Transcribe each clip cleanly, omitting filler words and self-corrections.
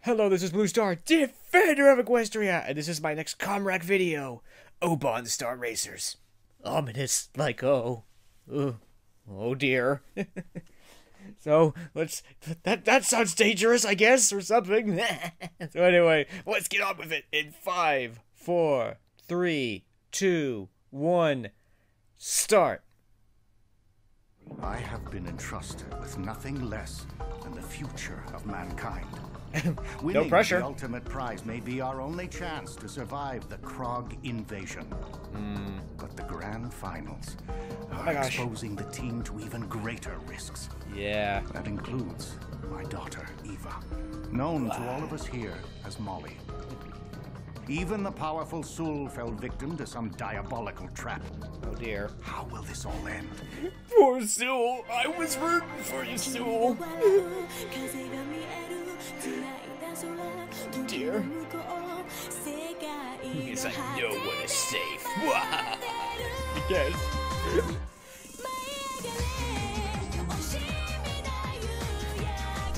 Hello, this is Blue Star, Defender of Equestria, and this is my next Comrack video. Oban Star Racers. Ominous, like oh dear. So that sounds dangerous, I guess, or something. So anyway, let's get on with it in 5, 4, 3, 2, 1, start. I have been entrusted with nothing less than the future of mankind. No pressure. The ultimate prize may be our only chance to survive the Krog invasion. But the grand finals are exposing the team to even greater risks. Yeah. That includes my daughter, Eva, known to all of us here as Molly. Even the powerful Sul fell victim to some diabolical trap. Oh dear. How will this all end? Poor Sul. I was rooting for you, Sul. Dear. Because I know what is safe. Yes.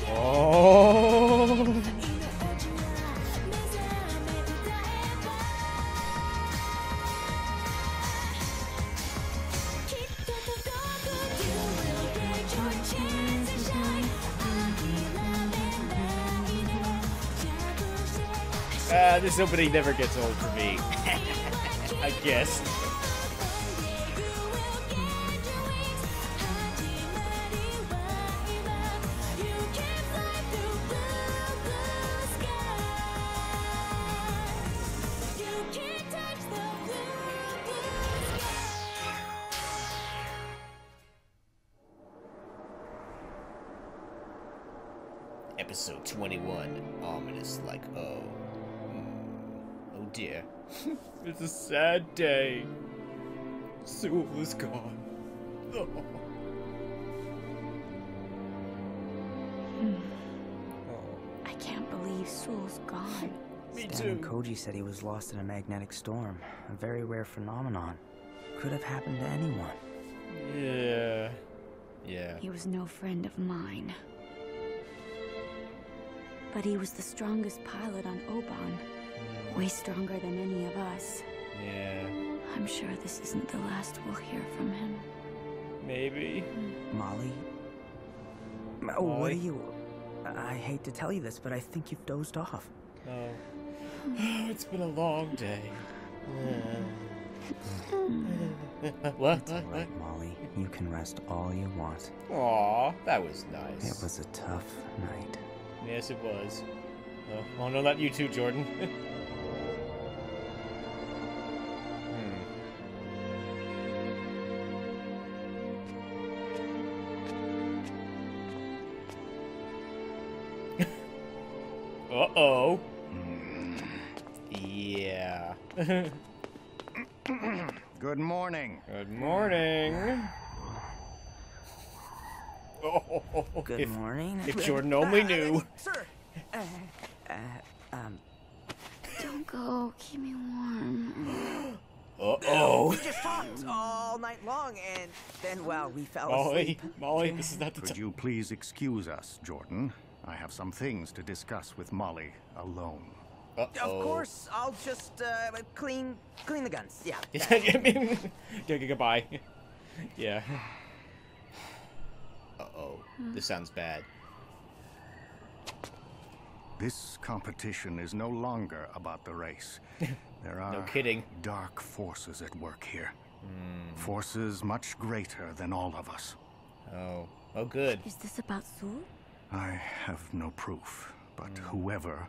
Oh. This opening never gets old for me. I guess. Episode 21, ominous like oh. Oh dear. It's a sad day. Sul is gone. Oh. I can't believe Sul's gone. Me Stan too. and Koji said he was lost in a magnetic storm. A very rare phenomenon. Could have happened to anyone. Yeah. Yeah. He was no friend of mine. But he was the strongest pilot on Oban. Way stronger than any of us. Yeah. I'm sure this isn't the last we'll hear from him. Maybe. Molly? Oh, what are you... I hate to tell you this, but I think you've dozed off. Oh. It's been a long day. What? It's all right, Molly. You can rest all you want. Aw, that was nice. It was a tough night. Yes, it was. Oh no, not you too, Jordan. Uh-oh. Yeah. Good morning. Good morning. Oh, Good morning. If Jordan only knew. Sir! Don't go. Keep me warm. Uh-oh. We just talked all night long, and then, well, we fell Molly, asleep. Molly, this is not the Could time. you please excuse us, Jordan? I have some things to discuss with Molly alone. Uh-oh. Of course, I'll just, clean the guns. Yeah. Goodbye. Yeah. Uh-oh. This sounds bad. This competition is no longer about the race. There are No kidding. dark forces at work here. Forces much greater than all of us. Oh. Oh, good. Is this about Sul? I have no proof, but whoever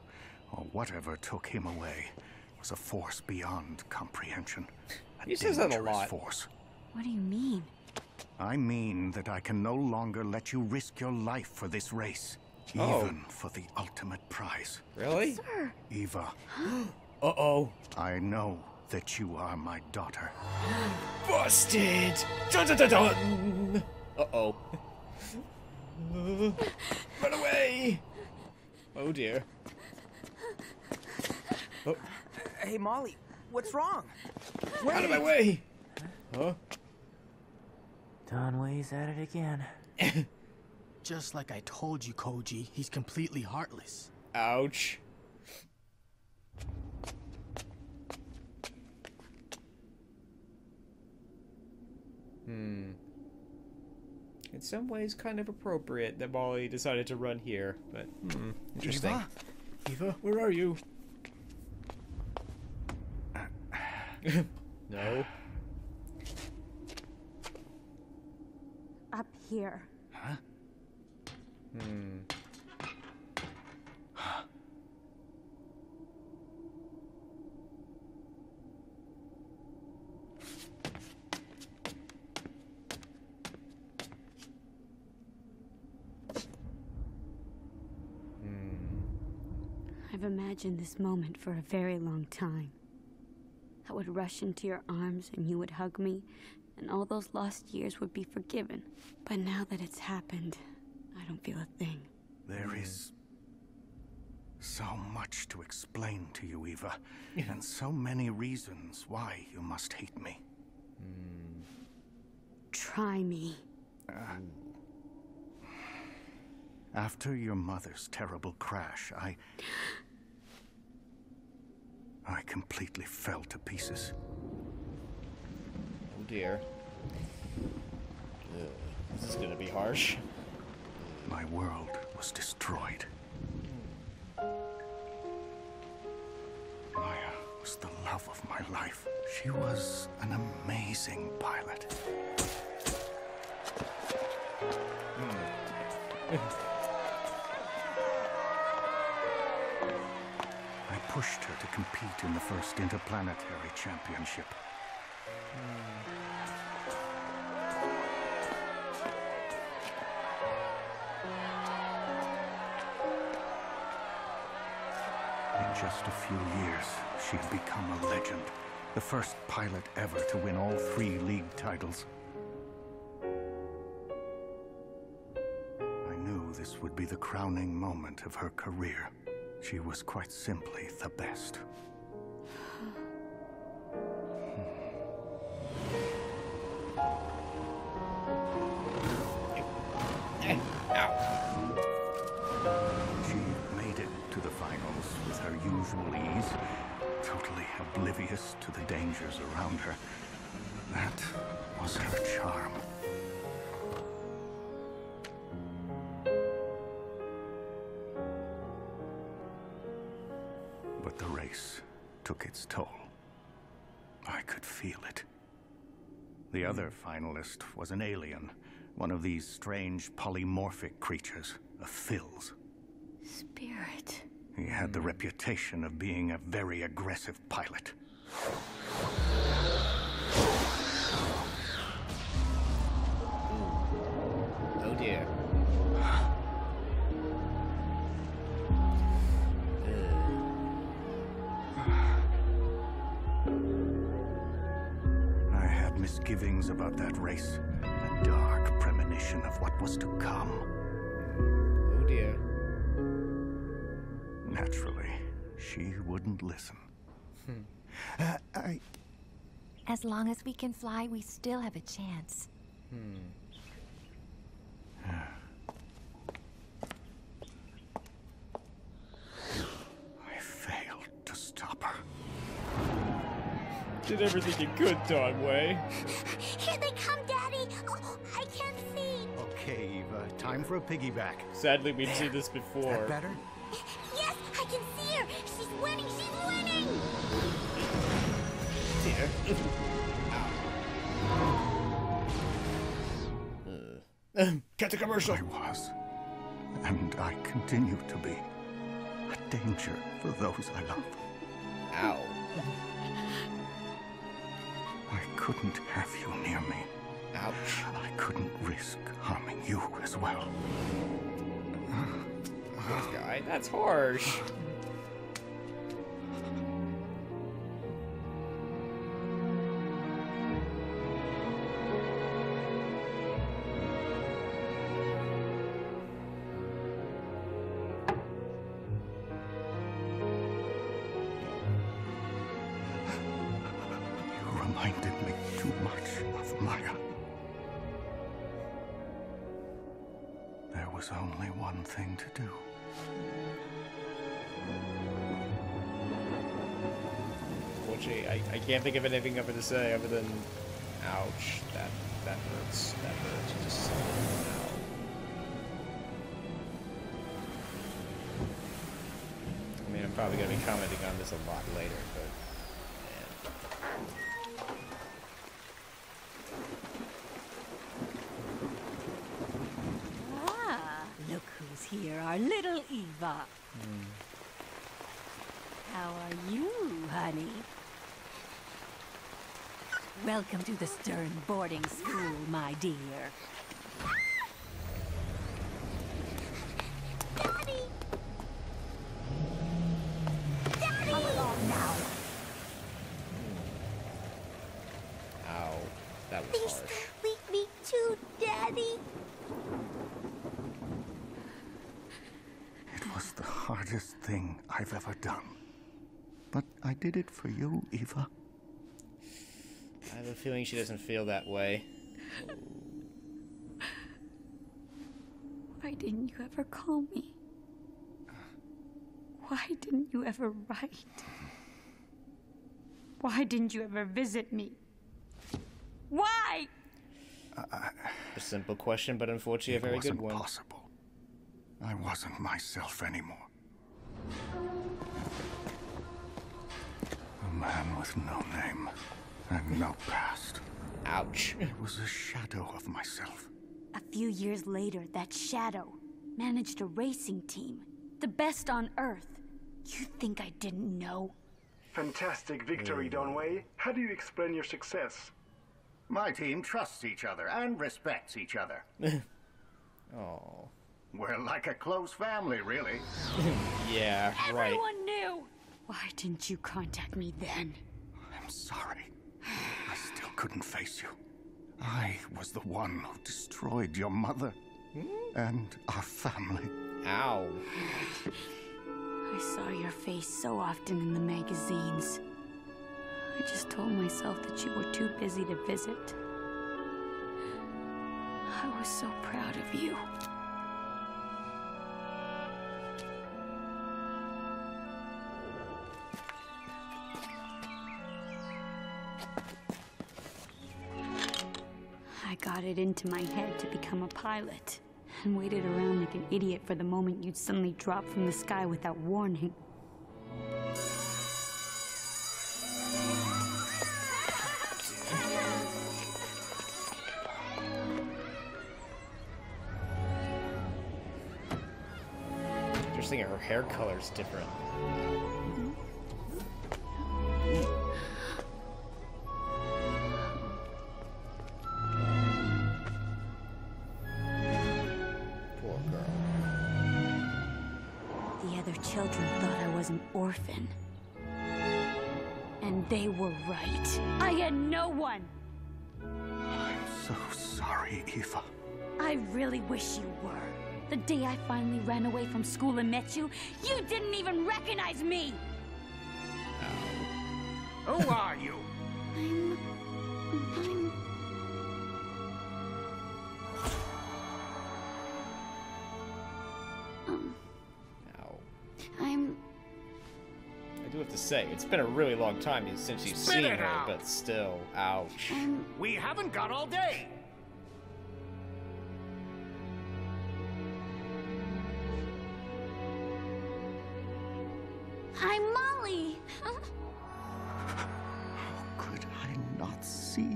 or whatever took him away was a force beyond comprehension. He says that a dangerous lot. force. What do you mean? I mean that I can no longer let you risk your life for this race, even for the ultimate prize. Really? Sir. Eva, Uh-oh. I know that you are my daughter. Busted! Dun dun dun dun! Uh-oh. Run away! Oh dear. Oh, Hey, Molly, what's wrong? out of my way! Huh? Donway's at it again. Just like I told you, Koji, he's completely heartless. Ouch. In some ways, kind of appropriate that Molly decided to run here, but interesting. Eva? Eva, where are you? No. Up here. Huh? I've imagined this moment for a very long time. I would rush into your arms and you would hug me, and all those lost years would be forgiven. But now that it's happened, I don't feel a thing. There is so much to explain to you, Eva, and so many reasons why you must hate me. Try me. After your mother's terrible crash, I completely fell to pieces. Oh dear. This is gonna be harsh. My world was destroyed. Maya was the love of my life. She was an amazing pilot. I pushed her to compete in the first interplanetary championship. In just a few years, she'd become a legend. The first pilot ever to win all 3 league titles. I knew this would be the crowning moment of her career. She was quite simply the best. She made it to the finals with her usual ease, totally oblivious to the dangers around her. That was her charm. But the race took its toll. I could feel it. The other finalist was an alien, one of these strange polymorphic creatures, a Phils. Spirit. He had the reputation of being a very aggressive pilot. Oh dear. I had misgivings about that race, a dark premonition of what was to come. Oh dear. Naturally, she wouldn't listen. As long as we can fly, we still have a chance. I failed to stop her. Did everything you could, Donway. Here they come, Daddy! Oh, I can't see! Okay, Eva, time for a piggyback. Sadly, we've seen this before. Better? Yes, I can see her! She's winning! She's winning! Dear. Cut the commercial. I was, and I continue to be, a danger for those I love. Ow. I couldn't have you near me. Ouch. I couldn't risk harming you as well. This guy, that's harsh. You reminded me too much of Maya. There was only one thing to do. Gee, I can't think of anything other to say other than, ouch, that hurts. That hurts. Just, ow. I mean, I'm probably gonna be commenting on this a lot later, but Look who's here, our little Eva. How are you, honey? Welcome to the Stern boarding school, my dear. Daddy! Come along now. ow, that was Please harsh. don't leave me too, Daddy. It was the hardest thing I've ever done. But I did it for you, Eva. I have a feeling she doesn't feel that way. Why didn't you ever call me? Why didn't you ever write? Why didn't you ever visit me? Why? A simple question, but unfortunately a very good one. It wasn't possible. I wasn't myself anymore. A man with no name and no past. Ouch. It was a shadow of myself. A few years later, that shadow managed a racing team. The best on Earth. You think I didn't know? Fantastic victory, Donway. How do you explain your success? My team trusts each other and respects each other. Oh. We're like a close family, really. Yeah, right. Everyone knew! Why didn't you contact me then? I'm sorry. I still couldn't face you. I was the one who destroyed your mother and our family. Ow. I saw your face so often in the magazines. I just told myself that you were too busy to visit. I was so proud of you. I got it into my head to become a pilot, and waited around like an idiot for the moment you'd suddenly drop from the sky without warning. Interesting, her hair color's different. Poor girl. The other children thought I was an orphan. And they were right. I had no one! I'm so sorry, Eva. I really wish you were. The day I finally ran away from school and met you, you didn't even recognize me! Who are you? I'm... Ow. I'm... I do have to say, it's been a really long time since you've Spit seen it her, out. but still, ouch. We haven't got all day. I'm Molly. How could I not see?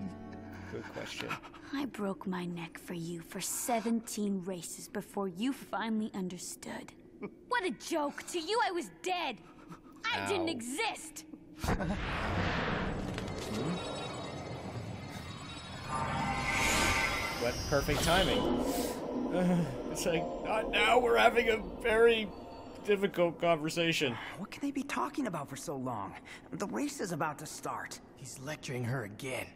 Good question. I broke my neck for you for 17 races before you finally understood. What a joke! To you, I was dead! I didn't Ow. exist! What perfect timing. It's like, not now, we're having a very difficult conversation. What can they be talking about for so long? The race is about to start. He's lecturing her again.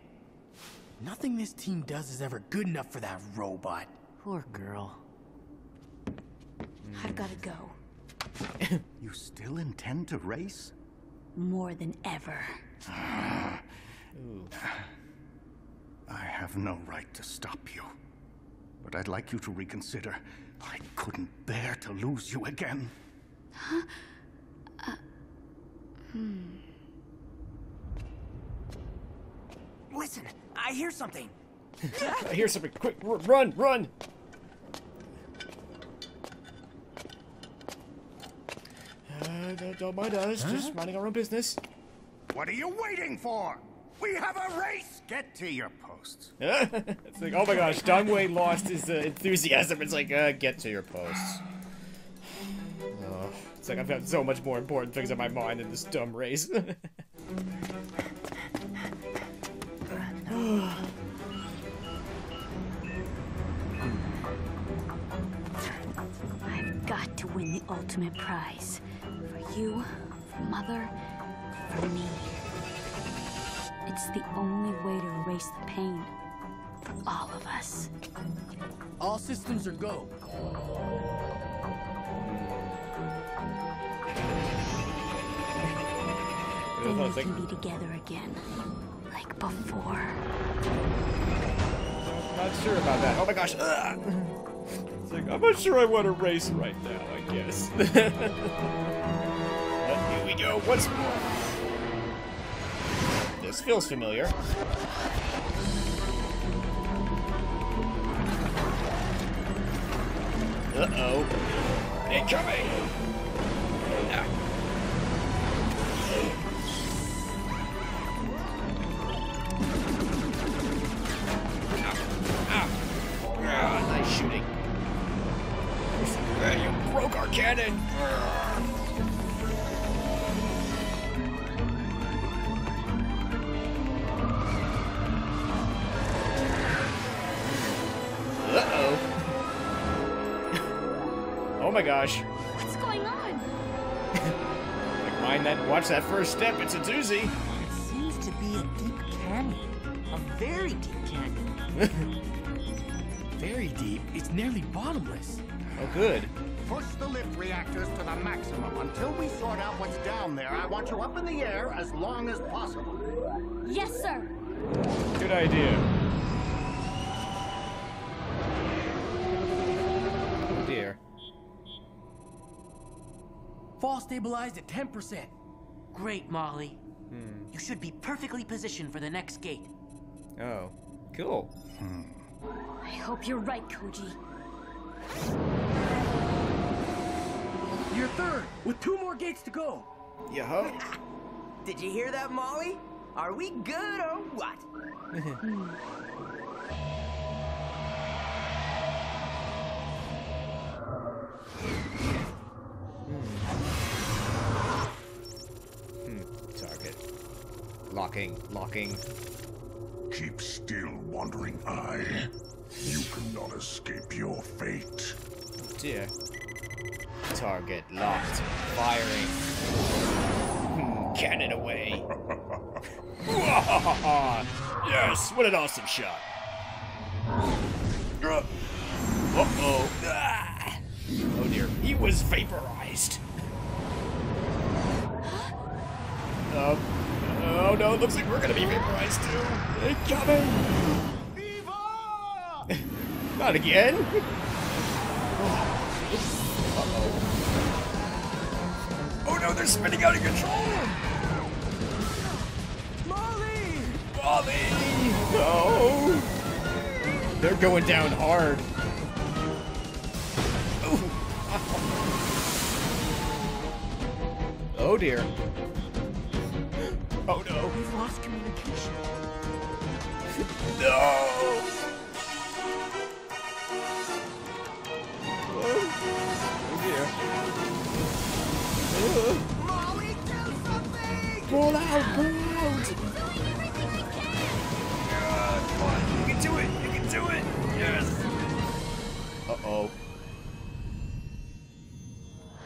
Nothing this team does is ever good enough for that robot. Poor girl. I've gotta go. You still intend to race? More than ever. Ooh. I have no right to stop you. But I'd like you to reconsider. I couldn't bear to lose you again. I hear something. I hear something. Quick, run, run! Don't mind us. Just minding our own business. What are you waiting for? We have a race! Get to your posts. It's like, oh my gosh, Dongwei lost his enthusiasm. It's like, get to your posts. Oh, it's like I've got so much more important things on my mind than this dumb race. I've got to win the ultimate prize. For you, for Mother, for me. It's the only way to erase the pain. For all of us. All systems are go. Then we can be together again. Like before. I'm not sure about that. Oh my gosh. It's like, I'm not sure I want to race right now, I guess. But here we go once more. This feels familiar. Uh-oh. Incoming! Ah. Ah, nice shooting. You broke our cannon! Uh-oh. Oh my gosh. What's going on? Like, mind that, watch that first step, it's a doozy. It seems to be a deep canyon. A very deep canyon. Very deep. It's nearly bottomless. Oh, good. Push the lift reactors to the maximum. Until we sort out what's down there, I want you up in the air as long as possible. Yes, sir. Good idea. Oh dear. Fall stabilized at 10%. Great, Molly. You should be perfectly positioned for the next gate. Oh, cool. I hope you're right, Koji. You're third, with 2 more gates to go. Yo. Did you hear that, Molly? Are we good or what? Target. Locking. Keep still, wandering eye. You cannot escape your fate. Oh dear. Target locked. Firing. Cannon away. Yes, what an awesome shot. Uh-oh. Ah. Oh dear, he was vaporized. Oh no, it looks like we're gonna be vaporized too. Incoming! Viva! Not again. Oh no, they're spinning out of control! Molly! No! They're going down hard. Ooh. Oh dear. Oh no. We've lost communication. No! Oh dear. Molly, do something! Pull out! Come on, you can do it! Yes! Uh-oh.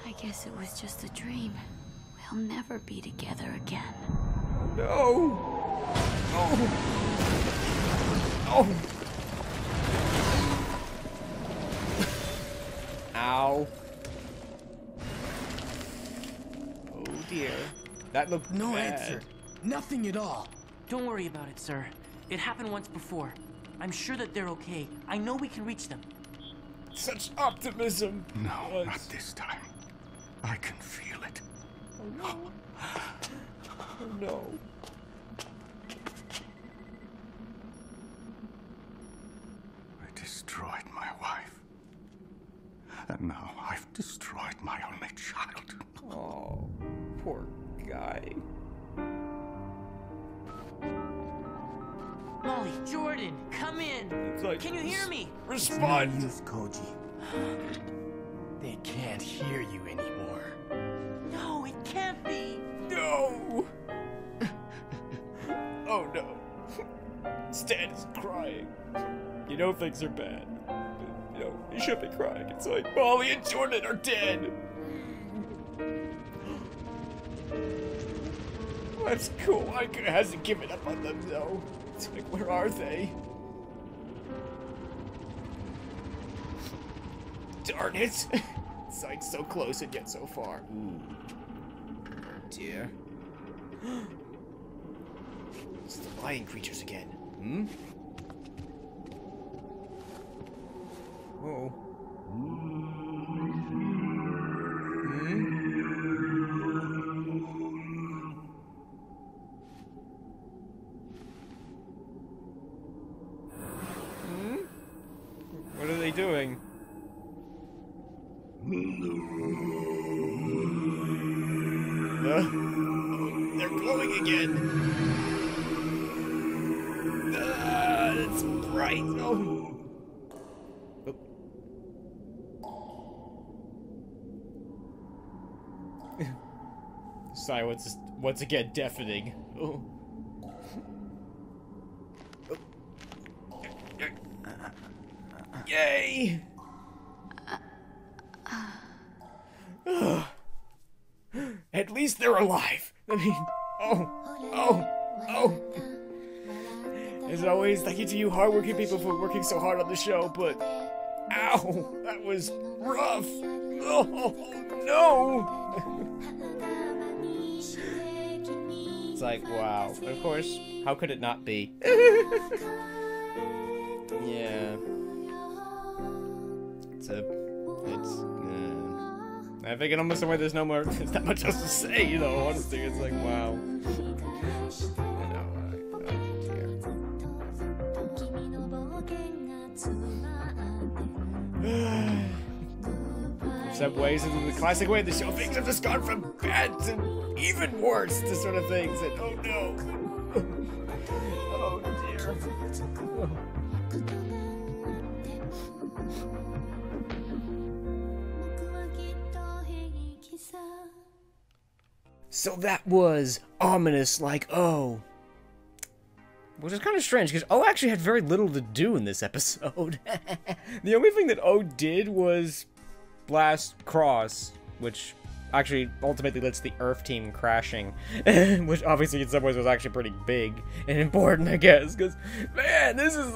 I guess it was just a dream. We'll never be together again. No! Oh! Ow. Oh dear. That looked No bad. answer. Nothing at all. Don't worry about it, sir. It happened once before. I'm sure that they're okay. I know we can reach them. Such optimism. No, not this time. I can feel it. Oh no. Poor guy. Molly, Jordan, come in. It's like, can you hear me? Respond. Use Koji. They can't hear you anymore. No, it can't be. No. Oh no. Stan is crying. You know things are bad. But, you know, he should be crying. It's like Molly and Jordan are dead. That's cool. Ica hasn't given up on them though. It's like, where are they? Darn it! It's like so close and yet so far. Ooh. Oh dear. It's the lion creatures again. Hmm? Whoa. Hmm? Hmm? What are they doing? They're glowing again. It's bright. Oh. Silence is once again deafening. Oh. Yay! At least they're alive. I mean, oh. As always, thank you to you hardworking people for working so hard on the show, but ow, that was rough. Oh, no. It's like, wow. Of course, how could it not be? Yeah. I think almost somewhere there's no more, there's not much else to say, you know, honestly, it's like, wow. Some ways, in the classic way, the show things have just gone from bad to even worse to sort of things, and oh no. Oh dear. So that was ominous like O. Which is kind of strange, because O actually had very little to do in this episode. The only thing that O did was blast Cross, which actually ultimately lets the Earth team crashing. Which obviously in some ways was actually pretty big and important, I guess, because, man, this is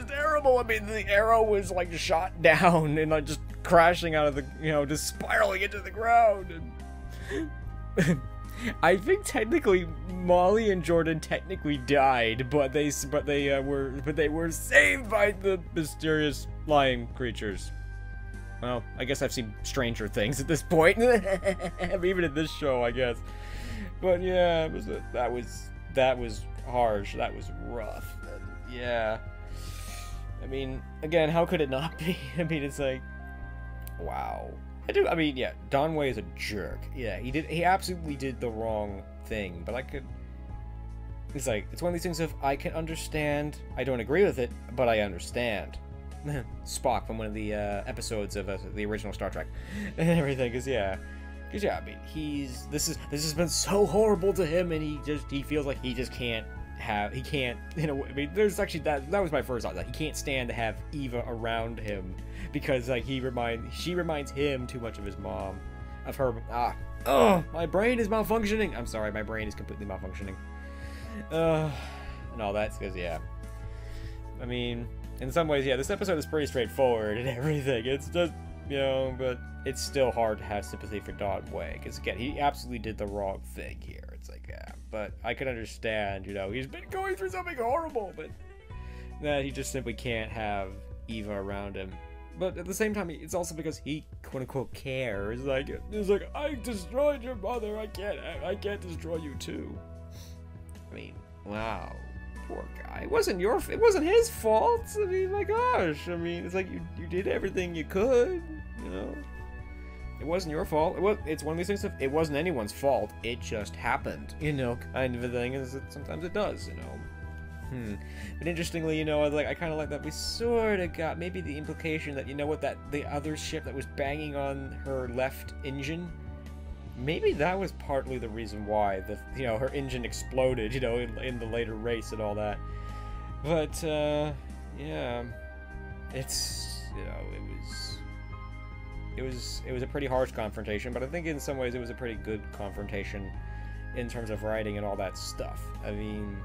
terrible. I mean, the arrow was like shot down and like just crashing out of the, you know, just spiraling into the ground. And I think technically Molly and Jordan technically died, but they were saved by the mysterious lion creatures. Well, I guess I've seen stranger things at this point, even in this show, I guess. But yeah, that was harsh. That was rough. Yeah. I mean, again, how could it not be? I mean, it's like, wow. I mean, yeah, Donway is a jerk. Yeah, he absolutely did the wrong thing, but it's like, it's one of these things of, I can understand, I don't agree with it, but I understand. Spock from one of the episodes of the original Star Trek and everything, because yeah, I mean, this has been so horrible to him, and he feels like he just can't, you know, I mean, there's actually, that was my first thought, like, he can't stand to have Eva around him, because, like, she reminds him too much of his mom, of her, my brain is malfunctioning, I'm sorry, my brain is completely malfunctioning, and all that, because, yeah, I mean, in some ways, yeah, this episode is pretty straightforward and everything, it's just, you know, but it's still hard to have sympathy for Donway, because, again, he absolutely did the wrong thing here. It's like, yeah, but I can understand, you know, he's been going through something horrible, but that he just simply can't have Eva around him. But at the same time, it's also because he, quote-unquote, cares. It's like, I destroyed your mother, I can't destroy you too. I mean, wow. Poor guy. It wasn't his fault. I mean, my gosh. I mean, it's like you did everything you could, you know. It wasn't your fault. It's one of these things of, it wasn't anyone's fault. It just happened, you know, kind of a thing, is that sometimes it does, you know. But interestingly, you know, I kind of like that we sort of got maybe the implication that, you know what, that the other ship that was banging on her left engine, maybe that was partly the reason why you know, her engine exploded, you know, in the later race and all that. But yeah, it's, you know, it was a pretty harsh confrontation, but I think in some ways it was a pretty good confrontation in terms of writing and all that stuff. I mean,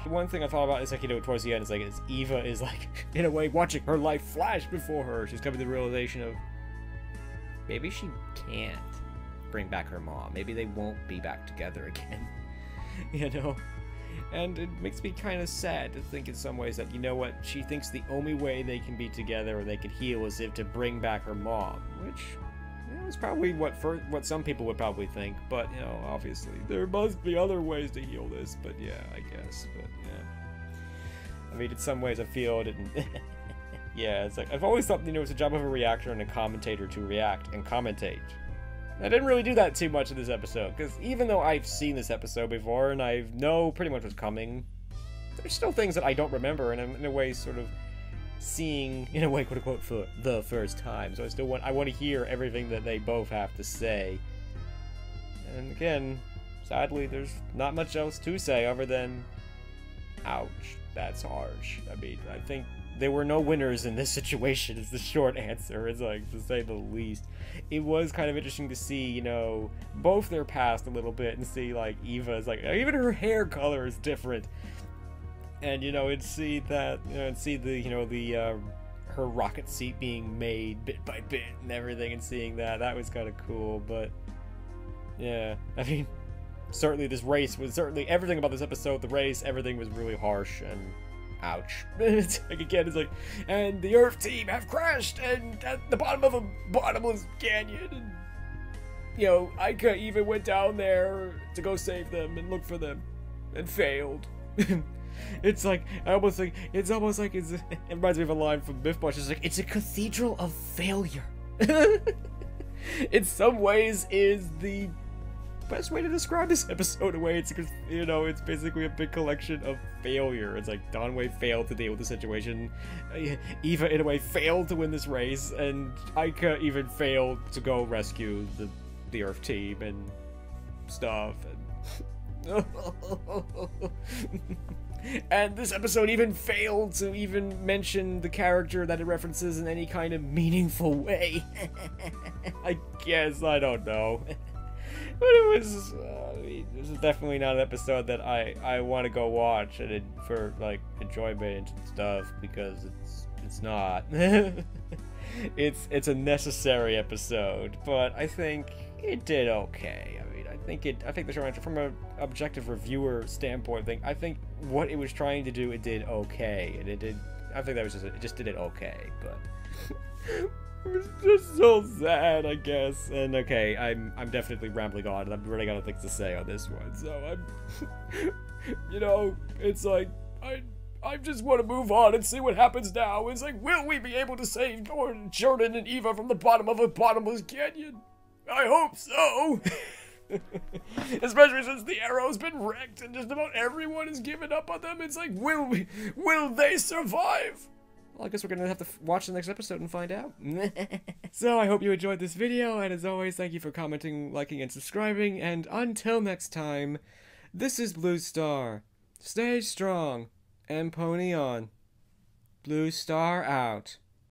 one thing I thought about is, like, you know, towards the end, is like, Eva is, like, in a way watching her life flash before her. She's coming to the realization of maybe she can't bring back her mom. Maybe they won't be back together again. You know? And it makes me kind of sad to think in some ways that, you know what, she thinks the only way they can be together or they can heal is if to bring back her mom, which, you know, is probably what some people would probably think, but, you know, obviously there must be other ways to heal this, but yeah, I guess, but yeah. I mean, in some ways I feel it, yeah, it's like, I've always thought, you know, it's a job of a reactor and a commentator to react and commentate. I didn't really do that too much in this episode, because even though I've seen this episode before and I know pretty much what's coming, there's still things that I don't remember, and I'm in a way sort of seeing, in a way, quote unquote, for the first time. So I want to hear everything that they both have to say. And again, sadly, there's not much else to say other than, ouch, that's harsh. I mean, I think there were no winners in this situation is the short answer, it's like, to say the least. It was kind of interesting to see, you know, both their past a little bit and see, like, Eva's, like, even her hair color is different. And, you know, and see that, you know, and see the, you know, the, her rocket seat being made bit by bit and everything, and seeing that was kind of cool, but, yeah, I mean, certainly this race was, certainly everything about this episode, the race, everything was really harsh, and ouch. It's like, again, it's like, and the Earth team have crashed and at the bottom of a bottomless canyon, and, you know, Aika even went down there to go save them and look for them and failed. It's like, it reminds me of a line from Mythbusters. It's like, it's a cathedral of failure. In some ways is the best way to describe this episode. In a way, it's, you know, it's basically a big collection of failure. It's like Donway failed to deal with the situation, Eva in a way failed to win this race, and Aika even failed to go rescue the Earth team and stuff, and and this episode even failed to even mention the character that it references in any kind of meaningful way. I guess, I don't know. But it was, I mean, this is definitely not an episode that I want to go watch and for, like, enjoyment and stuff, because it's not. It's a necessary episode, but I think it did okay. I mean, I think the show, from an objective reviewer standpoint, I think what it was trying to do, it did okay, and it did. I think that was it just did it okay, but. It was just so sad, I guess. And okay, I'm definitely rambling on, and I've really got things to say on this one. So I'm, you know, it's like I just want to move on and see what happens now. It's like, will we be able to save Jordan and Eva from the bottom of a bottomless canyon? I hope so. Especially since the Arrow's been wrecked and just about everyone has given up on them. It's like, will they survive? Well, I guess we're gonna have to watch the next episode and find out. So I hope you enjoyed this video, and as always, thank you for commenting, liking, and subscribing, and until next time, this is Blue Star. Stay strong, and pony on. Blue Star out.